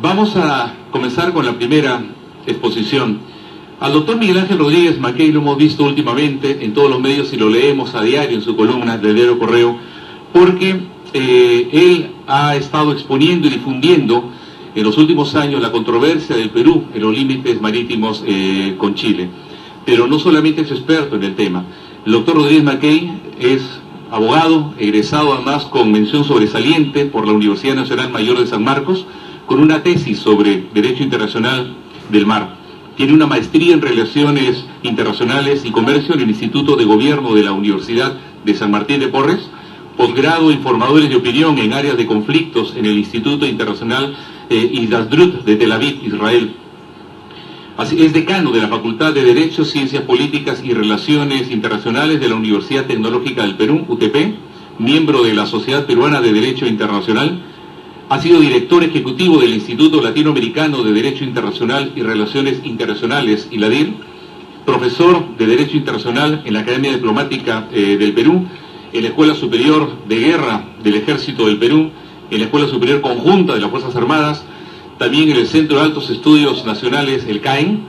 Vamos a comenzar con la primera exposición. Al doctor Miguel Ángel Rodríguez Mackey lo hemos visto últimamente en todos los medios y lo leemos a diario en su columna del Diario Correo, porque él ha estado exponiendo y difundiendo en los últimos años la controversia del Perú en los límites marítimos con Chile. Pero no solamente es experto en el tema. El doctor Rodríguez Mackey es abogado, egresado además con mención sobresaliente por la Universidad Nacional Mayor de San Marcos, con una tesis sobre Derecho Internacional del Mar. Tiene una maestría en Relaciones Internacionales y Comercio en el Instituto de Gobierno de la Universidad de San Martín de Porres, posgrado en Formadores de Opinión en áreas de conflictos en el Instituto Internacional Hadassah de Tel Aviv, Israel. Así, es decano de la Facultad de Derecho, Ciencias Políticas y Relaciones Internacionales de la Universidad Tecnológica del Perú, UTP, miembro de la Sociedad Peruana de Derecho Internacional. Ha sido director ejecutivo del Instituto Latinoamericano de Derecho Internacional y Relaciones Internacionales, ILADIR, profesor de Derecho Internacional en la Academia Diplomática del Perú, en la Escuela Superior de Guerra del Ejército del Perú, en la Escuela Superior Conjunta de las Fuerzas Armadas, también en el Centro de Altos Estudios Nacionales, el CAEN,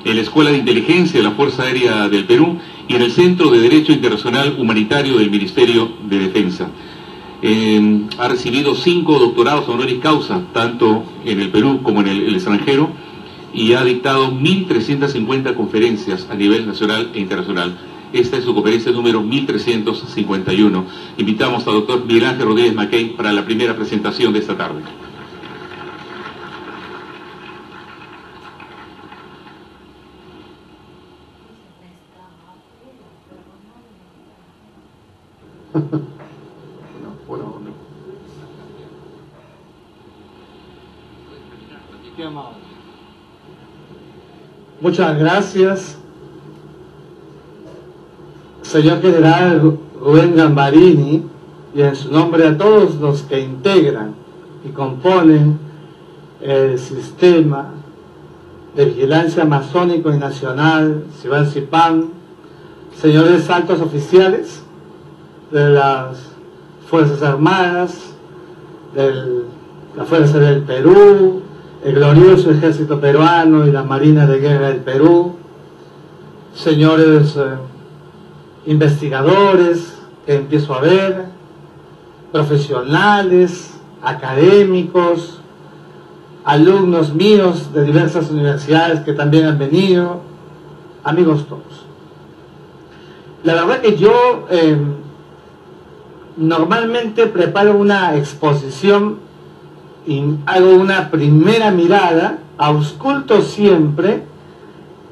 en la Escuela de Inteligencia de la Fuerza Aérea del Perú y en el Centro de Derecho Internacional Humanitario del Ministerio de Defensa. Ha recibido 5 doctorados honoris causa, tanto en el Perú como en el extranjero, y ha dictado 1.350 conferencias a nivel nacional e internacional. Esta es su conferencia número 1351. Invitamos al doctor Miguel Ángel Rodríguez Mackey para la primera presentación de esta tarde. Muchas gracias, señor general Rubén Gambarini, y en su nombre a todos los que integran y componen el sistema de vigilancia amazónico y nacional, CIBAN, señores altos oficiales de las Fuerzas Armadas, de la Fuerza del Perú, el glorioso Ejército Peruano y la Marina de Guerra del Perú, señores investigadores que empiezo a ver, profesionales, académicos, alumnos míos de diversas universidades que también han venido, amigos todos. La verdad que yo normalmente preparo una exposición y hago una primera mirada, ausculto siempre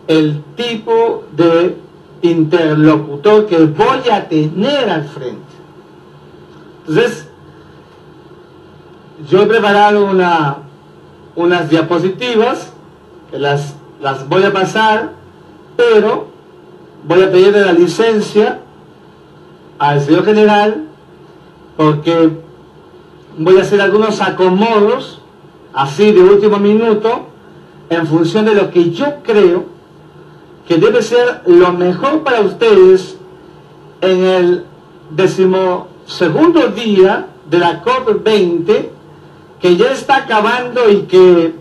el tipo de interlocutor que voy a tener al frente. Entonces, yo he preparado unas diapositivas que las voy a pasar, pero voy a pedirle la licencia al señor general porque voy a hacer algunos acomodos así de último minuto en función de lo que yo creo que debe ser lo mejor para ustedes en el 12º día de la COP20, que ya está acabando y que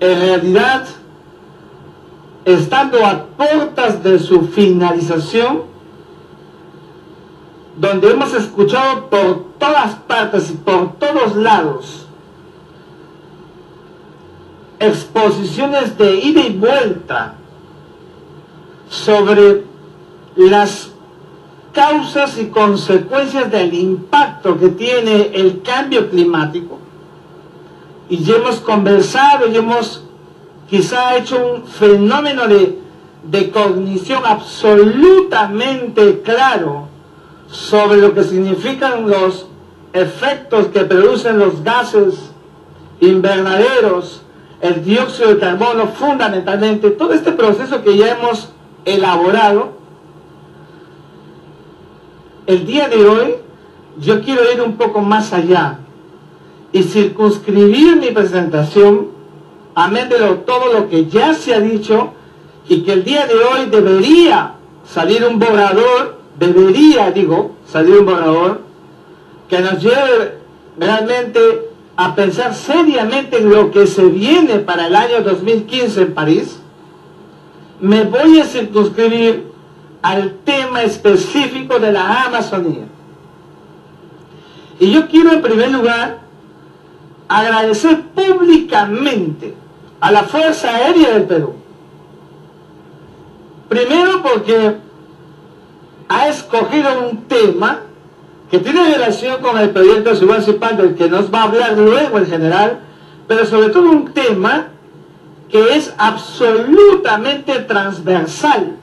en realidad, estando a puertas de su finalización, donde hemos escuchado por todas partes y por todos lados exposiciones de ida y vuelta sobre las causas y consecuencias del impacto que tiene el cambio climático, y ya hemos conversado y hemos quizá hecho un fenómeno de cognición absolutamente claro sobre lo que significan los efectos que producen los gases invernaderos, el dióxido de carbono fundamentalmente, todo este proceso que ya hemos elaborado. El día de hoy yo quiero ir un poco más allá y circunscribir mi presentación, amén de todo lo que ya se ha dicho, y que el día de hoy debería salir un borrador, salir un borrador que nos lleve realmente a pensar seriamente en lo que se viene para el año 2015 en París, me voy a circunscribir al tema específico de la Amazonía. Y yo quiero en primer lugar agradecer públicamente a la Fuerza Aérea del Perú. Primero porque ha escogido un tema que tiene relación con el proyecto Ciudad del que nos va a hablar luego el general, pero sobre todo un tema que es absolutamente transversal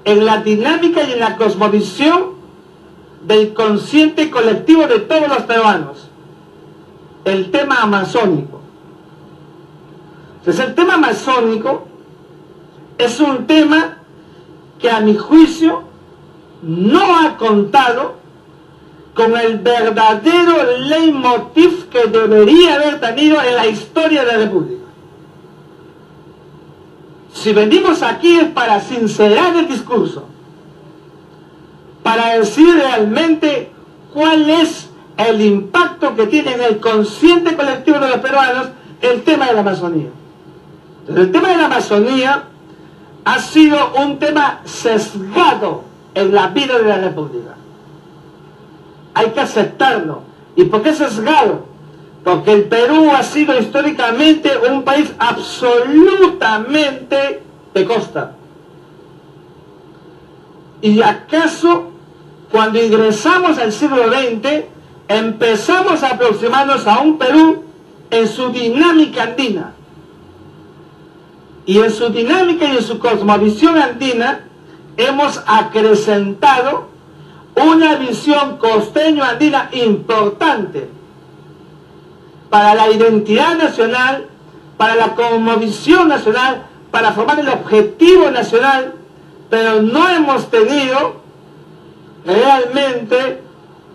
en la dinámica y en la cosmovisión del consciente colectivo de todos los peruanos, el tema amazónico. Entonces el tema amazónico es un tema que a mi juicio no ha contado con el verdadero leitmotiv que debería haber tenido en la historia de la República. Si venimos aquí es para sincerar el discurso, para decir realmente cuál es el impacto que tiene en el consciente colectivo de los peruanos el tema de la Amazonía. Entonces, el tema de la Amazonía ha sido un tema sesgado en la vida de la República. Hay que aceptarlo. ¿Y por qué sesgado? Porque el Perú ha sido históricamente un país absolutamente de costa. ¿Y acaso cuando ingresamos al siglo XX empezamos a aproximarnos a un Perú en su dinámica andina? Y en su dinámica y en su cosmovisión andina hemos acrecentado una visión costeño-andina importante para la identidad nacional, para la cosmovisión nacional, para formar el objetivo nacional, pero no hemos tenido realmente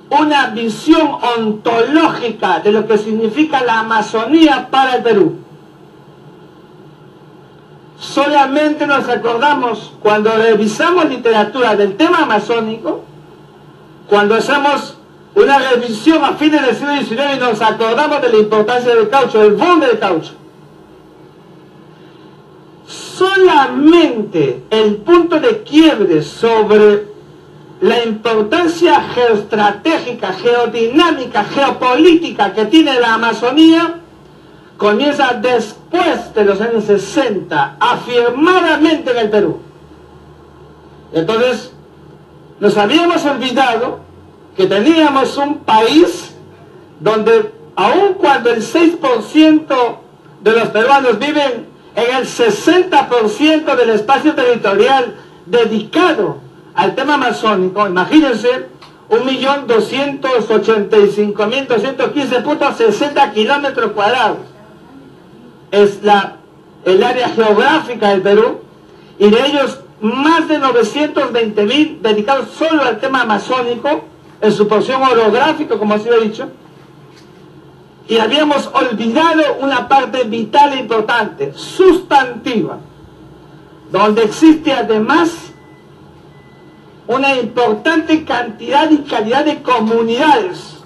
una visión ontológica de lo que significa la Amazonía para el Perú. Solamente nos acordamos cuando revisamos literatura del tema amazónico, cuando hacemos una revisión a fines del siglo XIX y nos acordamos de la importancia del caucho, del boom del caucho. Solamente el punto de quiebre sobre la importancia geoestratégica, geodinámica, geopolítica que tiene la Amazonía comienza después de los años 60, afirmadamente en el Perú. Entonces, nos habíamos olvidado que teníamos un país donde, aun cuando el 6% de los peruanos viven en el 60% del espacio territorial dedicado al tema amazónico, imagínense, 1.285.215.60 kilómetros cuadrados. Es el área geográfica del Perú, y de ellos más de 920.000 dedicados solo al tema amazónico, en su porción orográfica, como ha sido dicho, y habíamos olvidado una parte vital e importante, sustantiva, donde existe además una importante cantidad y calidad de comunidades.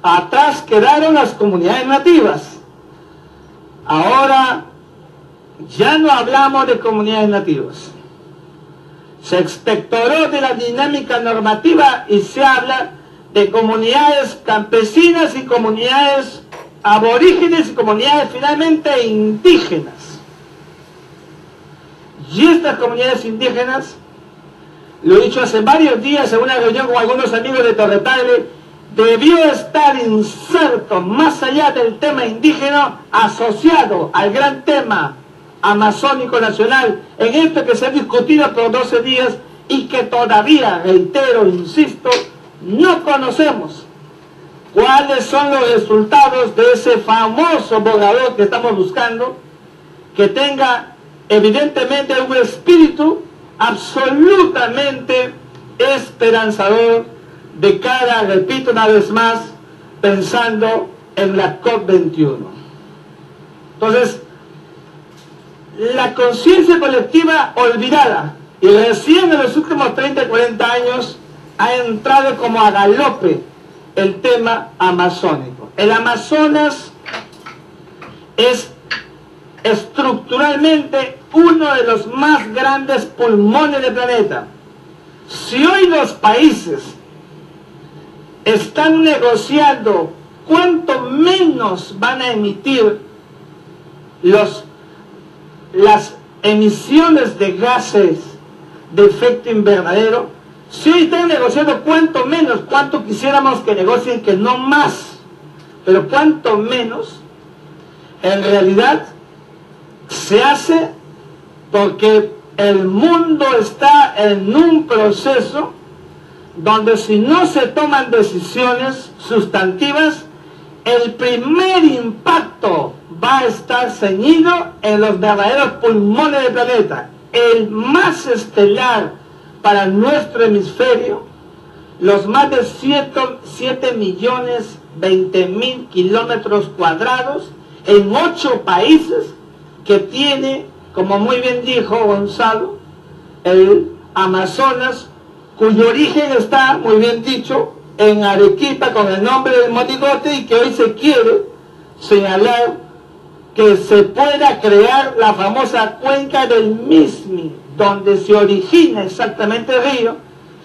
Atrás quedaron las comunidades nativas. Ahora ya no hablamos de comunidades nativas. Se expectoró de la dinámica normativa y se habla de comunidades campesinas y comunidades aborígenes y comunidades finalmente indígenas. Y estas comunidades indígenas, lo he dicho hace varios días en una reunión con algunos amigos de Torre-Tagle, debió estar inserto más allá del tema indígena, asociado al gran tema amazónico nacional, en esto que se ha discutido por 12 días y que todavía, reitero, insisto, no conocemos cuáles son los resultados de ese famoso borrador que estamos buscando, que tenga evidentemente un espíritu absolutamente esperanzador de cara, repito una vez más, pensando en la COP21. Entonces, la conciencia colectiva olvidada, y recién en los últimos 30 y 40 años ha entrado como a galope el tema amazónico. El Amazonas es estructuralmente uno de los más grandes pulmones del planeta. Si hoy los países están negociando cuánto menos van a emitir las emisiones de gases de efecto invernadero, si hoy están negociando cuánto menos, cuánto quisiéramos que negocien, que no más, pero cuánto menos, en realidad se hace porque el mundo está en un proceso donde si no se toman decisiones sustantivas, el primer impacto va a estar ceñido en los verdaderos pulmones del planeta, el más estelar para nuestro hemisferio, los más de 7.020.000 kilómetros cuadrados en 8 países que tiene, como muy bien dijo Gonzalo, el Amazonas, cuyo origen está, muy bien dicho, en Arequipa con el nombre del monigote, y que hoy se quiere señalar que se pueda crear la famosa cuenca del Mismi, donde se origina exactamente el río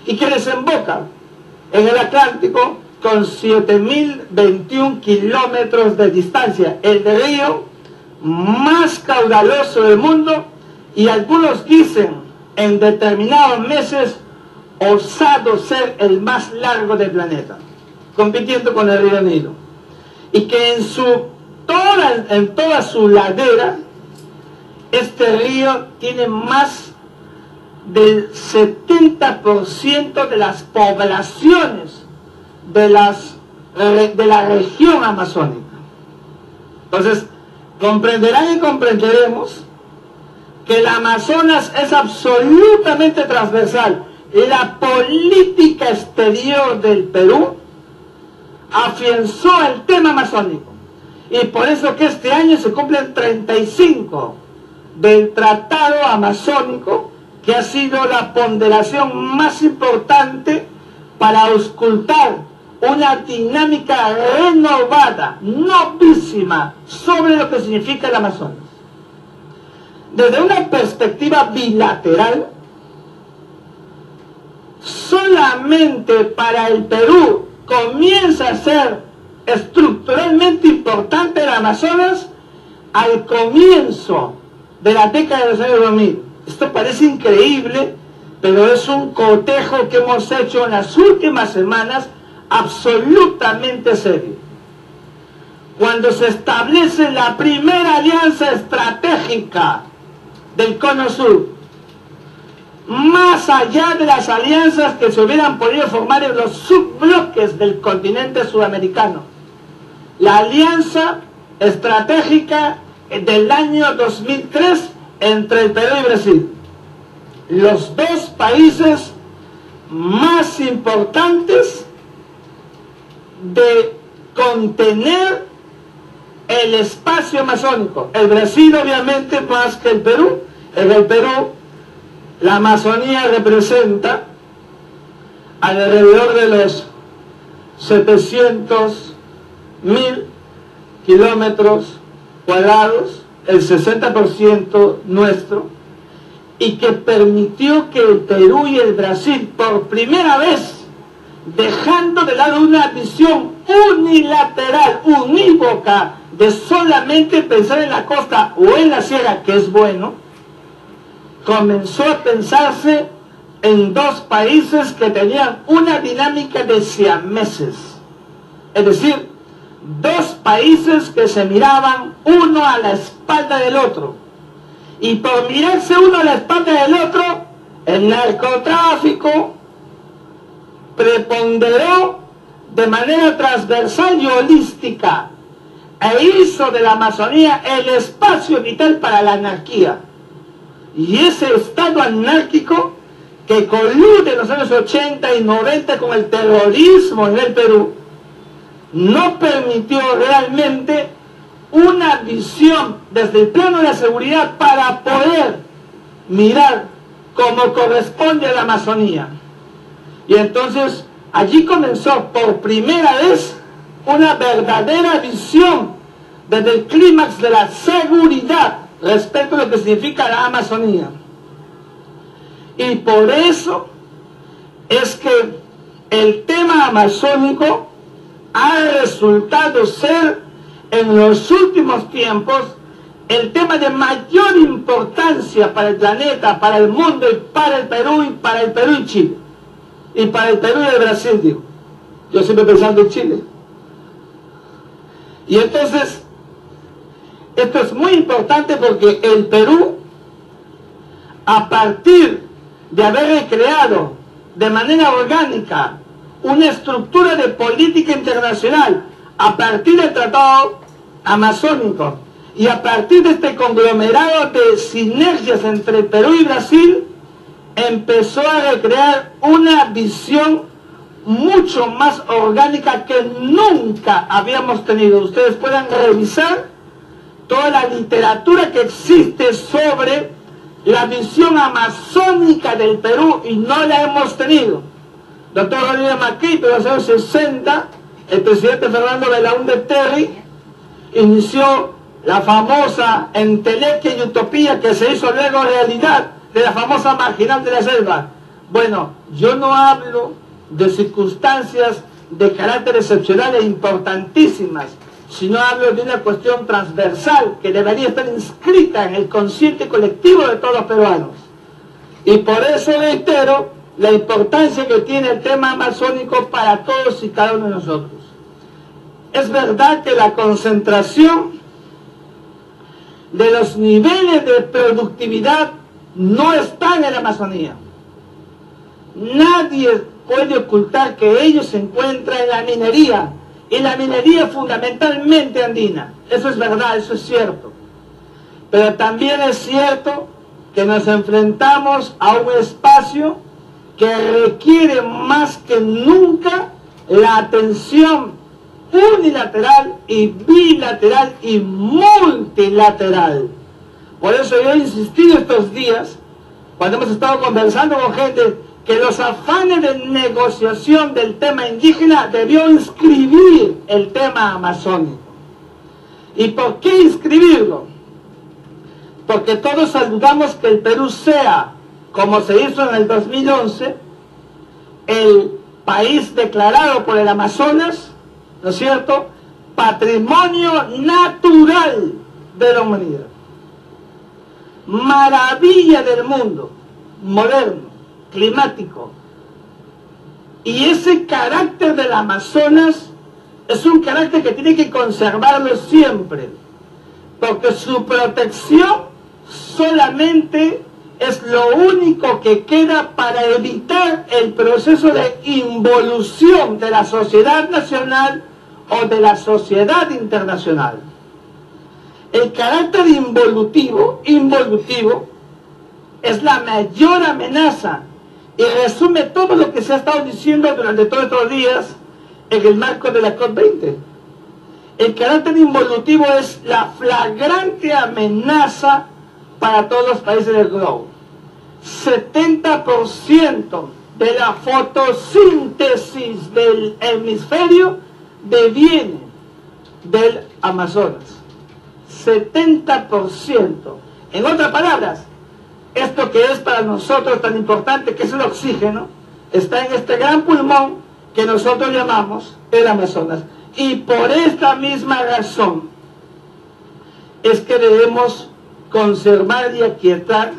y que desemboca en el Atlántico con 7.021 kilómetros de distancia, el río más caudaloso del mundo, y algunos dicen en determinados meses osado ser el más largo del planeta, compitiendo con el río Nilo, y que en toda su ladera este río tiene más del 70% de las poblaciones de la región amazónica. Entonces, comprenderán y comprenderemos que el Amazonas es absolutamente transversal. La política exterior del Perú afianzó el tema amazónico, y por eso que este año se cumplen 35 del Tratado Amazónico, que ha sido la ponderación más importante para auscultar una dinámica renovada, novísima, sobre lo que significa el Amazonas. Desde una perspectiva bilateral, solamente para el Perú comienza a ser estructuralmente importante el Amazonas al comienzo de la década de los años 2000. Esto parece increíble, pero es un cotejo que hemos hecho en las últimas semanas absolutamente serio. Cuando se establece la primera alianza estratégica del Cono Sur, más allá de las alianzas que se hubieran podido formar en los subbloques del continente sudamericano, la alianza estratégica del año 2003 entre el Perú y Brasil, los dos países más importantes de contener el espacio amazónico. El Brasil obviamente más que el Perú. En el Perú la Amazonía representa alrededor de los 700.000 kilómetros cuadrados, el 60% nuestro, y que permitió que el Perú y el Brasil, por primera vez, dejando de lado una visión unilateral, unívoca, de solamente pensar en la costa o en la sierra, que es bueno, comenzó a pensarse en dos países que tenían una dinámica de siameses, es decir, dos países que se miraban uno a la espalda del otro, y por mirarse uno a la espalda del otro, el narcotráfico preponderó de manera transversal y holística, e hizo de la Amazonía el espacio vital para la anarquía. Y ese estado anárquico que colude en los años 80 y 90 con el terrorismo en el Perú, no permitió realmente una visión desde el plano de la seguridad para poder mirar como corresponde a la Amazonía. Y entonces allí comenzó por primera vez una verdadera visión desde el clímax de la seguridad respecto a lo que significa la Amazonía. Y por eso es que el tema amazónico ha resultado ser en los últimos tiempos el tema de mayor importancia para el planeta, para el mundo y para el Perú y Chile. Y para el Perú y el Brasil, digo. Yo siempre pensando en Chile. Y entonces, esto es muy importante porque el Perú, a partir de haber creado de manera orgánica una estructura de política internacional a partir del Tratado Amazónico y a partir de este conglomerado de sinergias entre Perú y Brasil, empezó a recrear una visión mucho más orgánica que nunca habíamos tenido. Ustedes pueden revisar toda la literatura que existe sobre la visión amazónica del Perú y no la hemos tenido. Doctor Rodríguez Mackey, en los años 60, el presidente Fernando Belaúnde Terry inició la famosa entelequia y utopía que se hizo luego realidad de la famosa marginal de la selva. Bueno, yo no hablo de circunstancias de carácter excepcional e importantísimas, sino hablo de una cuestión transversal que debería estar inscrita en el consciente colectivo de todos los peruanos. Y por eso reitero la importancia que tiene el tema amazónico para todos y cada uno de nosotros. Es verdad que la concentración de los niveles de productividad no están en la Amazonía. Nadie puede ocultar que ellos se encuentran en la minería, y la minería fundamentalmente andina. Eso es verdad, eso es cierto. Pero también es cierto que nos enfrentamos a un espacio que requiere más que nunca la atención unilateral y bilateral y multilateral. Por eso yo he insistido estos días, cuando hemos estado conversando con gente, que los afanes de negociación del tema indígena debió inscribir el tema amazónico. ¿Y por qué inscribirlo? Porque todos saludamos que el Perú sea, como se hizo en el 2011, el país declarado por el Amazonas, ¿no es cierto?, patrimonio natural de la humanidad. Maravilla del mundo moderno, climático. Y ese carácter del Amazonas es un carácter que tiene que conservarlo siempre, porque su protección solamente es lo único que queda para evitar el proceso de involución de la sociedad nacional o de la sociedad internacional. El carácter involutivo es la mayor amenaza y resume todo lo que se ha estado diciendo durante todos estos días en el marco de la COP20. El carácter involutivo es la flagrante amenaza para todos los países del globo. 70% de la fotosíntesis del hemisferio deviene del Amazonas. 70%. En otras palabras, esto que es para nosotros tan importante, que es el oxígeno, está en este gran pulmón que nosotros llamamos el Amazonas. Y por esta misma razón es que debemos conservar y aquietar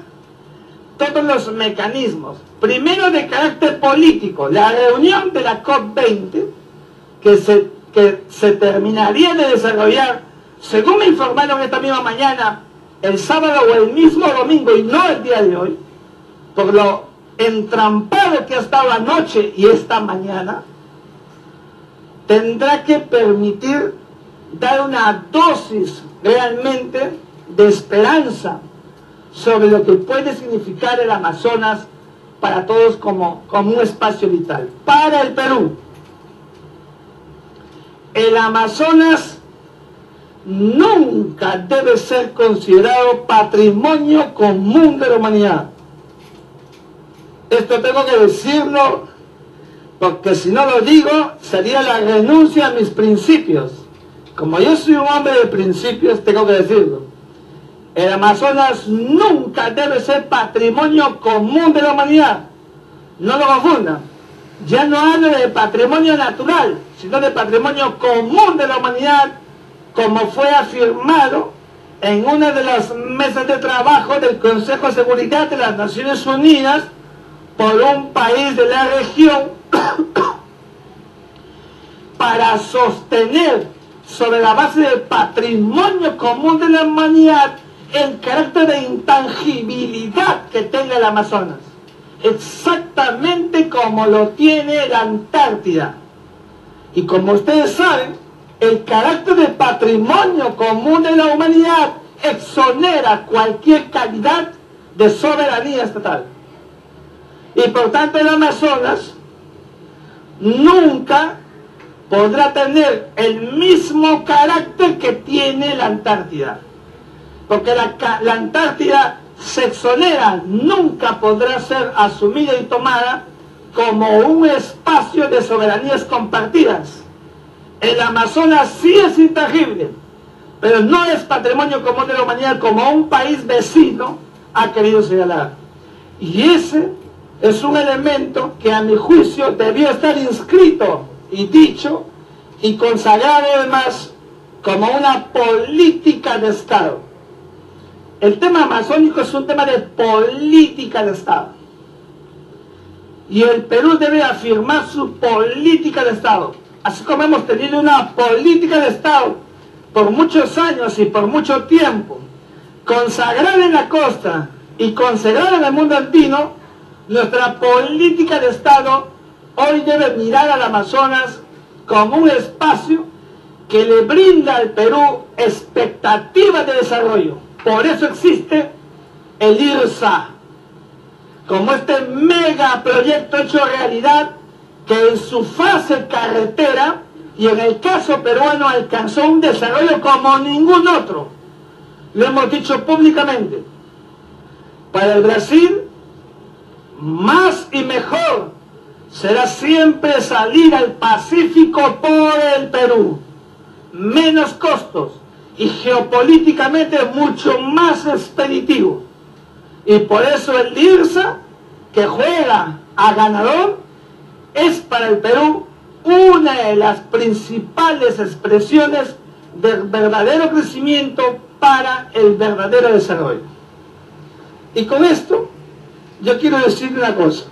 todos los mecanismos, primero de carácter político, la reunión de la COP20 que se terminaría de desarrollar, según me informaron esta misma mañana, el sábado o el mismo domingo y no el día de hoy, por lo entrampado que ha estado anoche y esta mañana, tendrá que permitir dar una dosis realmente de esperanza sobre lo que puede significar el Amazonas para todos como un espacio vital. Para el Perú, el Amazonas nunca debe ser considerado patrimonio común de la humanidad. Esto tengo que decirlo porque si no lo digo, sería la renuncia a mis principios. Como yo soy un hombre de principios, tengo que decirlo. El Amazonas nunca debe ser patrimonio común de la humanidad. No lo confundan. Ya no hablo de patrimonio natural, sino de patrimonio común de la humanidad, como fue afirmado en una de las mesas de trabajo del Consejo de Seguridad de las Naciones Unidas por un país de la región para sostener sobre la base del patrimonio común de la humanidad el carácter de intangibilidad que tenga el Amazonas, exactamente como lo tiene la Antártida. Y como ustedes saben, el carácter de patrimonio común de la humanidad exonera cualquier calidad de soberanía estatal. Y por tanto el Amazonas nunca podrá tener el mismo carácter que tiene la Antártida. Porque la Antártida se exonera, nunca podrá ser asumida y tomada como un espacio de soberanías compartidas. El Amazonas sí es intangible, pero no es patrimonio común de la humanidad como un país vecino ha querido señalar. Y ese es un elemento que a mi juicio debió estar inscrito y dicho y consagrado además como una política de Estado. El tema amazónico es un tema de política de Estado. Y el Perú debe afirmar su política de Estado. Así como hemos tenido una política de Estado por muchos años y por mucho tiempo, consagrada en la costa y consagrada en el mundo andino, nuestra política de Estado hoy debe mirar al Amazonas como un espacio que le brinda al Perú expectativas de desarrollo. Por eso existe el IRSA, como este megaproyecto hecho realidad que en su fase carretera y en el caso peruano alcanzó un desarrollo como ningún otro. Lo hemos dicho públicamente. Para el Brasil, más y mejor será siempre salir al Pacífico por el Perú. Menos costos y geopolíticamente mucho más expeditivo. Y por eso el IRSA, que juega a ganador, es para el Perú una de las principales expresiones del verdadero crecimiento para el verdadero desarrollo. Y con esto yo quiero decir una cosa.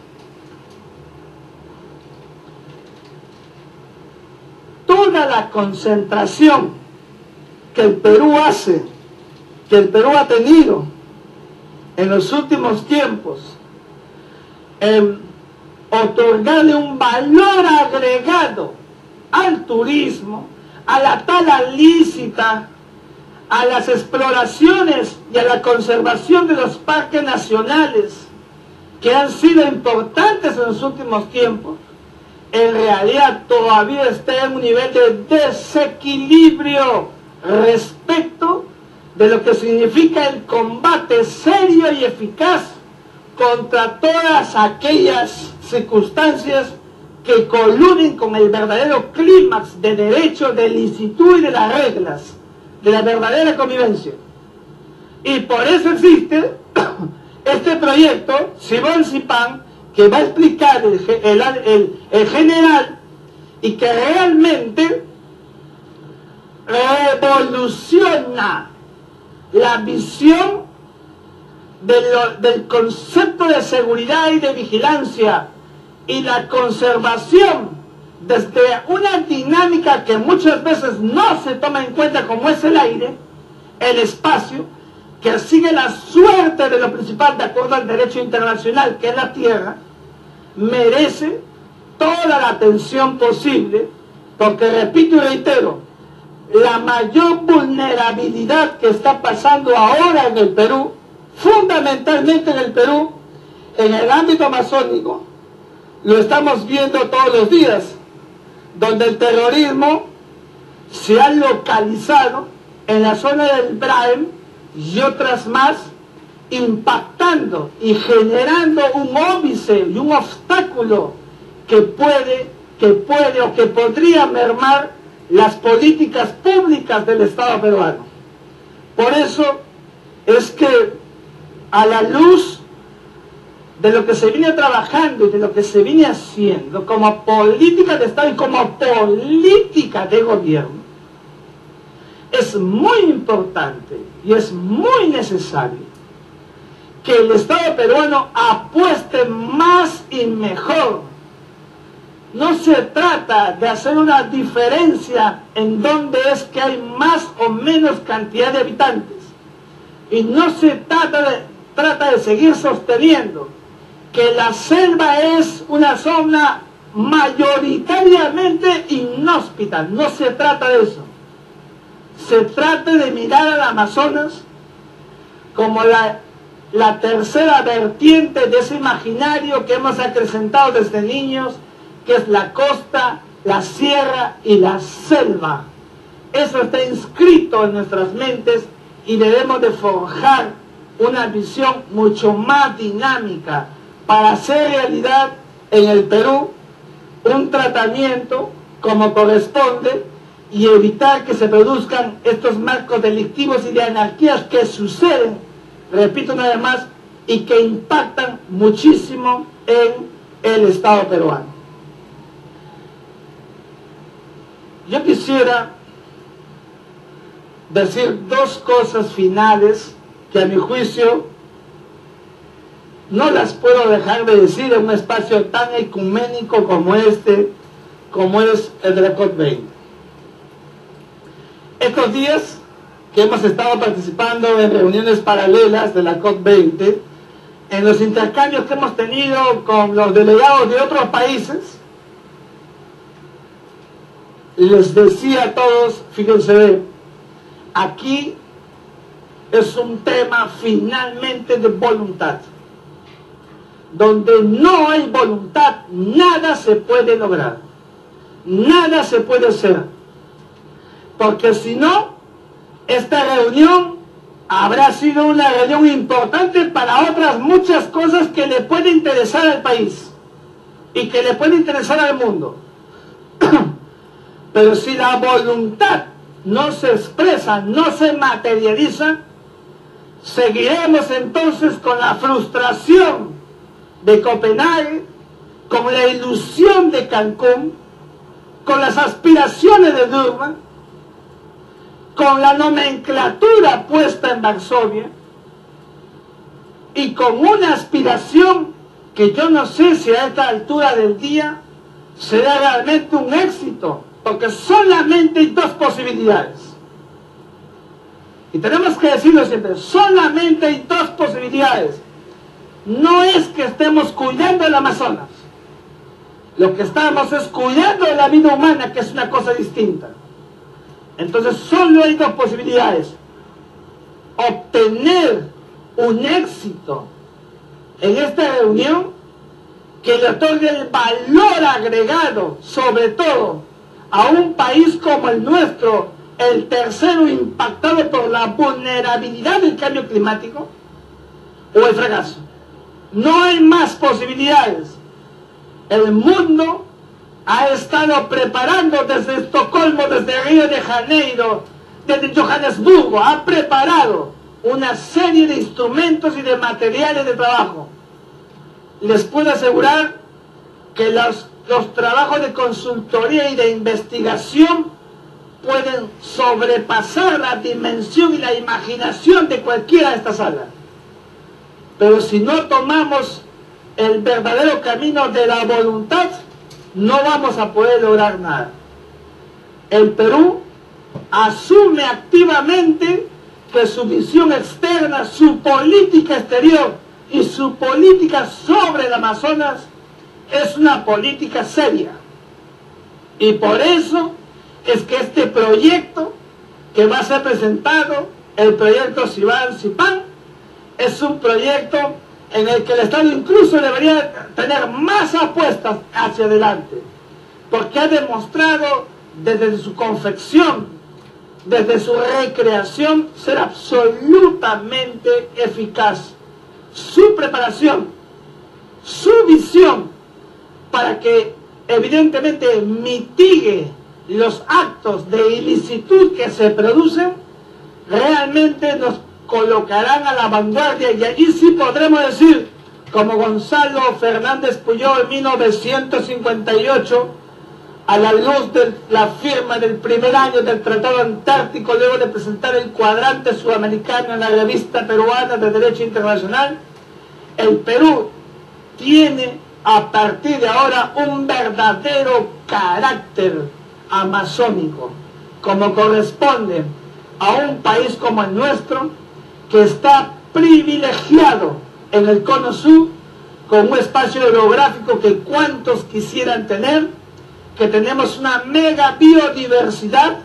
Toda la concentración que el Perú hace, que el Perú ha tenido en los últimos tiempos, otorgarle un valor agregado al turismo, a la tala lícita, a las exploraciones y a la conservación de los parques nacionales que han sido importantes en los últimos tiempos, en realidad todavía está en un nivel de desequilibrio respecto de lo que significa el combate serio y eficaz contra todas aquellas circunstancias que coluden con el verdadero clímax de derecho, de licitud y de las reglas, de la verdadera convivencia. Y por eso existe este proyecto, Sibón Sipán, que va a explicar el general y que realmente revoluciona la visión del concepto de seguridad y de vigilancia y la conservación desde una dinámica que muchas veces no se toma en cuenta, como es el aire, el espacio, que sigue la suerte de lo principal de acuerdo al derecho internacional, que es la tierra, merece toda la atención posible, porque repito y reitero, la mayor vulnerabilidad que está pasando ahora en el Perú, fundamentalmente en el Perú, en el ámbito amazónico, lo estamos viendo todos los días, donde el terrorismo se ha localizado en la zona del Braem y otras más, impactando y generando un óbice y un obstáculo que puede o que podría mermar las políticas públicas del Estado peruano. Por eso es que, a la luz de lo que se viene trabajando y de lo que se viene haciendo como política de Estado y como política de gobierno, es muy importante y es muy necesario que el Estado peruano apueste más y mejor. No se trata de hacer una diferencia en donde es que hay más o menos cantidad de habitantes. Y no se trata de seguir sosteniendo que la selva es una zona mayoritariamente inhóspita. No se trata de eso. Se trata de mirar al Amazonas como la tercera vertiente de ese imaginario que hemos acrecentado desde niños, que es la costa, la sierra y la selva. Eso está inscrito en nuestras mentes y debemos de forjar una visión mucho más dinámica para hacer realidad en el Perú un tratamiento como corresponde y evitar que se produzcan estos marcos delictivos y de anarquías que suceden, repito una vez más, y que impactan muchísimo en el Estado peruano. Yo quisiera decir dos cosas finales que a mi juicio no las puedo dejar de decir en un espacio tan ecuménico como este, como es el de la COP20. Estos días que hemos estado participando en reuniones paralelas de la COP20, en los intercambios que hemos tenido con los delegados de otros países, les decía a todos, fíjense, aquí es un tema finalmente de voluntad. Donde no hay voluntad, nada se puede lograr, nada se puede hacer. Porque si no, esta reunión habrá sido una reunión importante para otras muchas cosas que le pueden interesar al país y que le pueden interesar al mundo. Pero si la voluntad no se expresa, no se materializa, seguiremos entonces con la frustración de Copenhague, con la ilusión de Cancún, con las aspiraciones de Durban, con la nomenclatura puesta en Varsovia y con una aspiración que yo no sé si a esta altura del día será realmente un éxito, porque solamente hay dos posibilidades. Y tenemos que decirlo siempre, solamente hay dos posibilidades. No es que estemos cuidando el Amazonas. Lo que estamos es cuidando de la vida humana, que es una cosa distinta. Entonces solo hay dos posibilidades. Obtener un éxito en esta reunión que le otorgue el valor agregado, sobre todo a un país como el nuestro, el tercero impactado por la vulnerabilidad del cambio climático, o el fracaso. No hay más posibilidades. El mundo ha estado preparando desde Estocolmo, desde Río de Janeiro, desde Johannesburgo, ha preparado una serie de instrumentos y de materiales de trabajo. Les puedo asegurar que los trabajos de consultoría y de investigación pueden sobrepasar la dimensión y la imaginación de cualquiera de estas salas. Pero si no tomamos el verdadero camino de la voluntad, no vamos a poder lograr nada. El Perú asume activamente que su visión externa, su política exterior y su política sobre el Amazonas es una política seria. Y por eso es que este proyecto que va a ser presentado, el proyecto Siban-Sipán, es un proyecto en el que el Estado incluso debería tener más apuestas hacia adelante, porque ha demostrado desde su confección, desde su recreación, ser absolutamente eficaz. Su preparación, su visión, para que evidentemente mitigue los actos de ilicitud que se producen, realmente nos colocarán a la vanguardia, y allí sí podremos decir, como Gonzalo Fernández Puyol en 1958, a la luz de la firma del primer año del Tratado Antártico, luego de presentar el cuadrante sudamericano en la revista peruana de Derecho Internacional, el Perú tiene a partir de ahora un verdadero carácter amazónico, como corresponde a un país como el nuestro, que está privilegiado en el cono sur, con un espacio geográfico que cuantos quisieran tener, que tenemos una mega biodiversidad,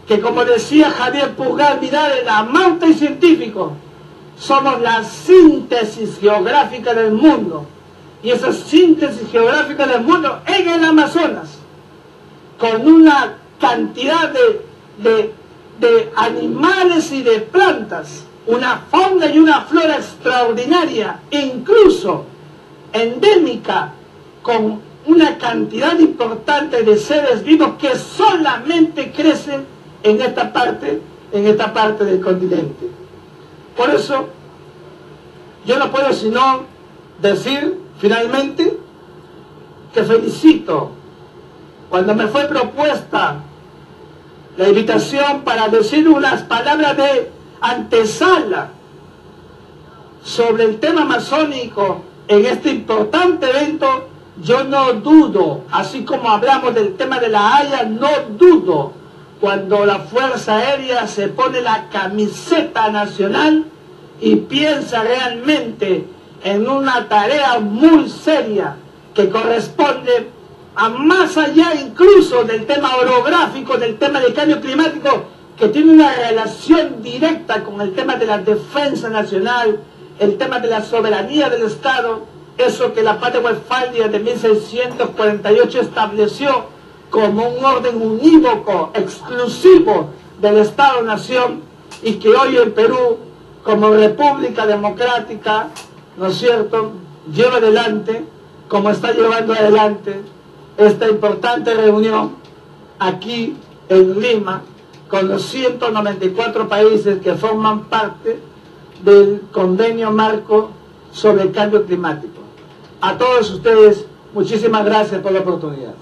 que como decía Javier Purgal Vidal, el amante y científico, somos la síntesis geográfica del mundo, y esa síntesis geográfica del mundo en el Amazonas, con una cantidad de animales y de plantas, una fauna y una flora extraordinaria, incluso endémica, con una cantidad importante de seres vivos que solamente crecen en esta parte del continente. Por eso, yo no puedo sino decir, finalmente, que felicito cuando me fue propuesta la invitación para decir unas palabras de antesala sobre el tema amazónico en este importante evento. Yo no dudo, así como hablamos del tema de La Haya, no dudo cuando la Fuerza Aérea se pone la camiseta nacional y piensa realmente en una tarea muy seria que corresponde a más allá incluso del tema orográfico, del tema del cambio climático, que tiene una relación directa con el tema de la defensa nacional, el tema de la soberanía del Estado, eso que la Patria Westfalia de 1648 estableció como un orden unívoco, exclusivo del Estado-Nación, y que hoy en Perú, como República Democrática, ¿no es cierto?, lleva adelante, como está llevando adelante esta importante reunión aquí en Lima, con los 194 países que forman parte del convenio marco sobre el cambio climático. A todos ustedes, muchísimas gracias por la oportunidad.